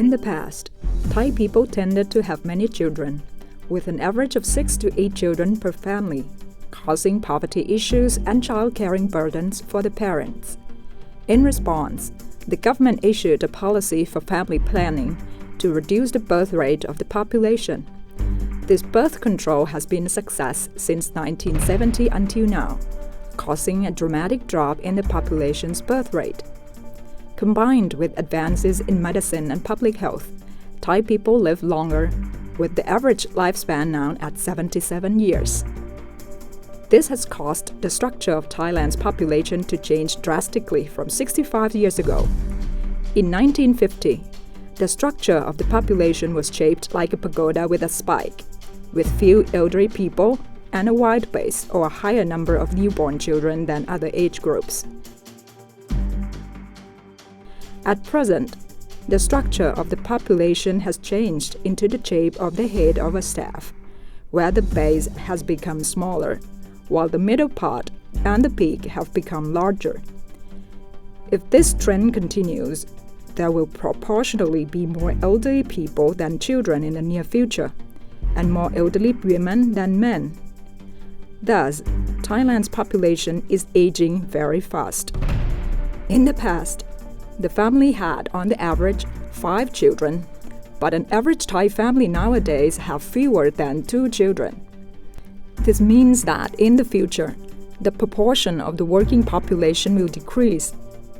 In the past, Thai people tended to have many children, with an average of 6 to 8 children per family, causing poverty issues and child-caring burdens for the parents. In response, the government issued a policy for family planning to reduce the birth rate of the population. This birth control has been a success since 1970 until now, causing a dramatic drop in the population's birth rate. Combined with advances in medicine and public health, Thai people live longer, with the average lifespan now at 77 years. This has caused the structure of Thailand's population to change drastically from 65 years ago. In 1950, the structure of the population was shaped like a pagoda with a spike, with few elderly people and a wide base or a higher number of newborn children than other age groups. At present, the structure of the population has changed into the shape of the head of a staff, where the base has become smaller, while the middle part and the peak have become larger. If this trend continues, there will proportionally be more elderly people than children in the near future, and more elderly women than men. Thus, Thailand's population is aging very fast. In the past, the family had, on the average, 5 children, but an average Thai family nowadays have fewer than 2 children. This means that in the future, the proportion of the working population will decrease,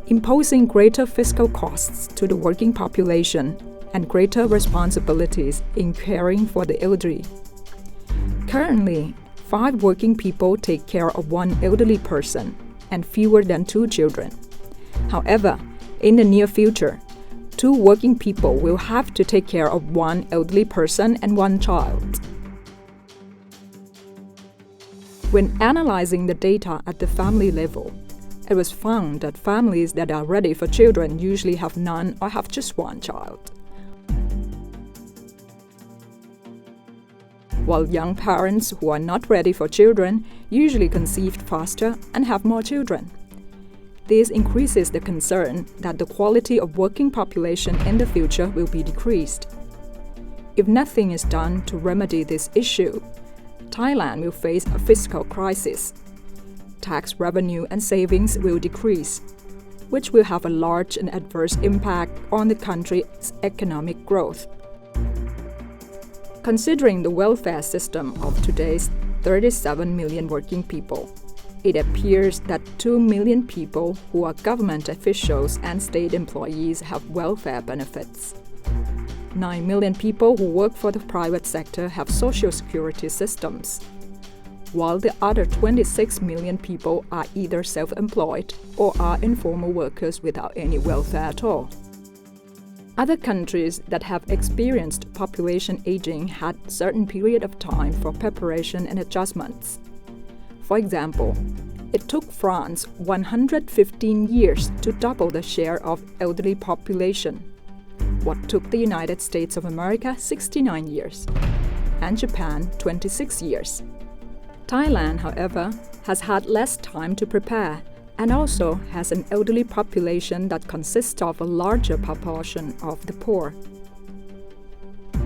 imposing greater fiscal costs to the working population and greater responsibilities in caring for the elderly. Currently, 5 working people take care of 1 elderly person and fewer than 2 children. However, in the near future, 2 working people will have to take care of 1 elderly person and 1 child. When analyzing the data at the family level, it was found that families that are ready for children usually have none or have just 1 child, while young parents who are not ready for children usually conceive faster and have more children. This increases the concern that the quality of working population in the future will be decreased. If nothing is done to remedy this issue, Thailand will face a fiscal crisis. Tax revenue and savings will decrease, which will have a large and adverse impact on the country's economic growth. Considering the welfare system of today's 37 million working people, it appears that 2 million people who are government officials and state employees have welfare benefits. 9 million people who work for the private sector have social security systems, while the other 26 million people are either self-employed or are informal workers without any welfare at all. Other countries that have experienced population aging had a certain period of time for preparation and adjustments. For example, it took France 115 years to double the share of elderly population, what took the United States of America 69 years, and Japan 26 years. Thailand, however, has had less time to prepare and also has an elderly population that consists of a larger proportion of the poor.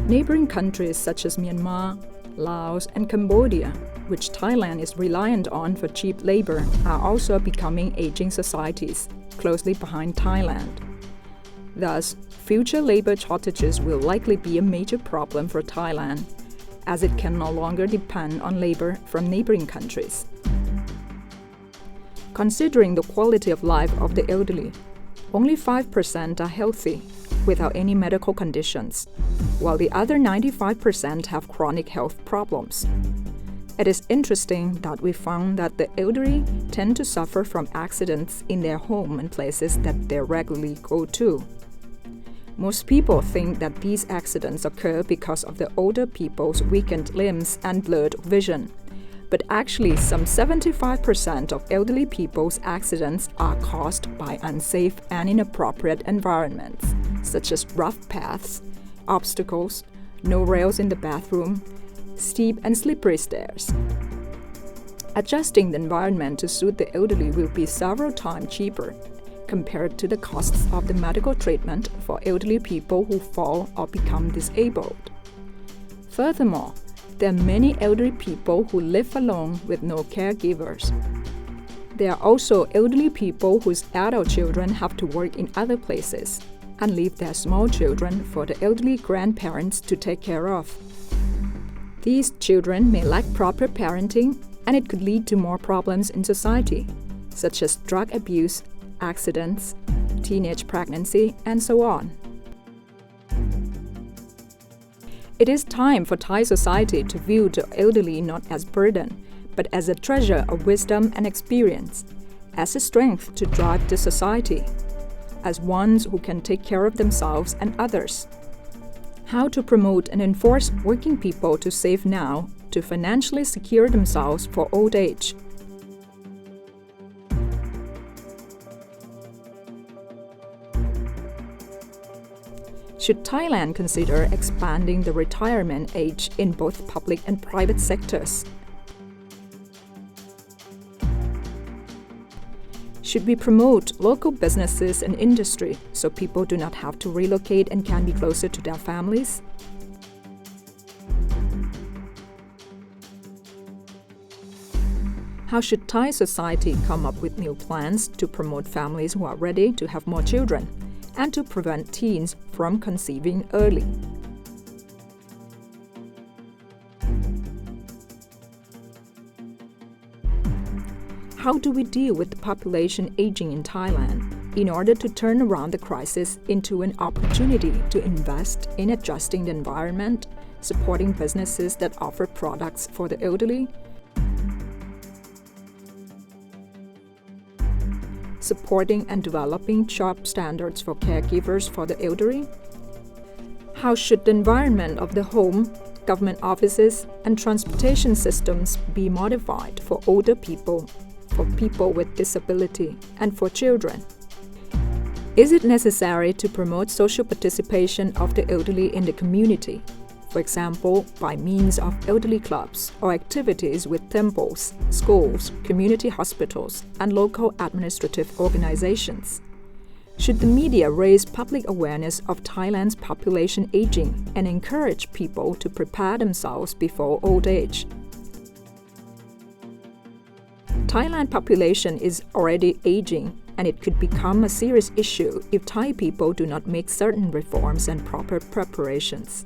Neighboring countries such as Myanmar, Laos, and Cambodia, which Thailand is reliant on for cheap labor, are also becoming aging societies, closely behind Thailand. Thus, future labor shortages will likely be a major problem for Thailand, as it can no longer depend on labor from neighboring countries. Considering the quality of life of the elderly, only 5% are healthy, without any medical conditions, while the other 95% have chronic health problems. It is interesting that we found that the elderly tend to suffer from accidents in their home and places that they regularly go to. Most people think that these accidents occur because of the older people's weakened limbs and blurred vision, but actually some 75% of elderly people's accidents are caused by unsafe and inappropriate environments, such as rough paths, obstacles, no rails in the bathroom, steep and slippery stairs. Adjusting the environment to suit the elderly will be several times cheaper, compared to the costs of the medical treatment for elderly people who fall or become disabled. Furthermore, there are many elderly people who live alone with no caregivers. There are also elderly people whose adult children have to work in other places and leave their small children for the elderly grandparents to take care of. These children may lack proper parenting, and it could lead to more problems in society, such as drug abuse, accidents, teenage pregnancy, and so on. It is time for Thai society to view the elderly not as burden, but as a treasure of wisdom and experience, as a strength to drive the society, as ones who can take care of themselves and others. How to promote and enforce working people to save now to financially secure themselves for old age. Should Thailand consider expanding the retirement age in both public and private sectors? Should we promote local businesses and industry so people do not have to relocate and can be closer to their families? How should Thai society come up with new plans to promote families who are ready to have more children and to prevent teens from conceiving early? How do we deal with the population aging in Thailand in order to turn around the crisis into an opportunity to invest in adjusting the environment, supporting businesses that offer products for the elderly, supporting and developing job standards for caregivers for the elderly? How should the environment of the home, government offices, and transportation systems be modified for older people, for people with disability, and for children? Is it necessary to promote social participation of the elderly in the community, for example, by means of elderly clubs or activities with temples, schools, community hospitals, and local administrative organizations? Should the media raise public awareness of Thailand's population aging and encourage people to prepare themselves before old age? Thailand population is already aging, and it could become a serious issue if Thai people do not make certain reforms and proper preparations.